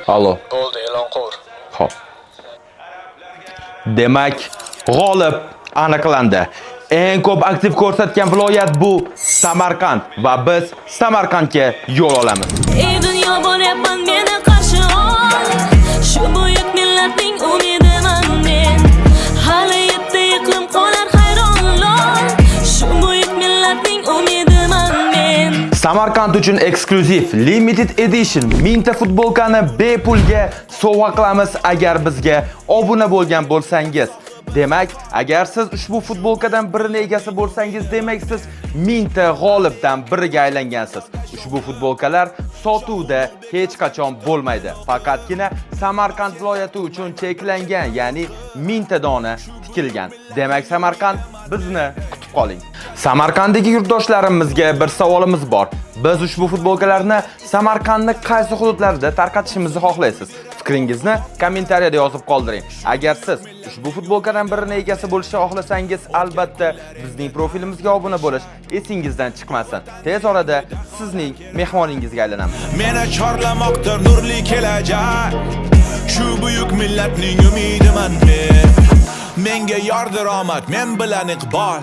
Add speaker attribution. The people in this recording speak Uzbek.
Speaker 1: Allo.
Speaker 2: Bo'ldi, e'lon qur.
Speaker 1: Xo'p. Demak, g'olib aniqlandi. Eng ko'p aktiv ko'rsatgan viloyat bu Samarqand va biz Samarqandga yo'l olamiz.
Speaker 3: Ey dunyo bo'lyapman meni qarshi ol. Shu buyuk millatning umidiman men. Hali yetti iqlim qolar hayronlar. Shu buyuk millatning umidiman men.
Speaker 1: Samarqand uchun eksklyuziv limited edition 1000 ta futbolkani bepulga sovg'a qilamiz agar bizga obuna bo'lgan bo'lsangiz. Demak, agar siz ushbu futbolkadan birini egasi bo'lsangiz, demak siz 1000 ta g'olibdan biriga aylangansiz. Ushbu futbolkalar sotuvda hech qachon bo'lmaydi. Faqatgina Samarqand viloyati uchun cheklangan, ya'ni 1000 ta dona tikilgan. Demak, Samarqand bizni kutib qoling. Samarqanddagi yurtdoshlarimizga bir savolimiz bor. Biz ushbu futbolkalarni Samarqandning qaysi hududlarida tarqatishimizni xohlaysiz? Fikringizni kommentariyada yozib qoldiring. Agar siz ushbu futbolkadan birini egasi bo'lishni xohlasangiz, albatta bizning profilimizga obuna bo'lish esingizdan chiqmasin. Tez orada sizning mehmoningizga aylanamiz.
Speaker 4: Meni chorlamoqda nurli kelajak. Shu buyuk millatning umidiman men. Menga yordir omad, men bilan iqbol.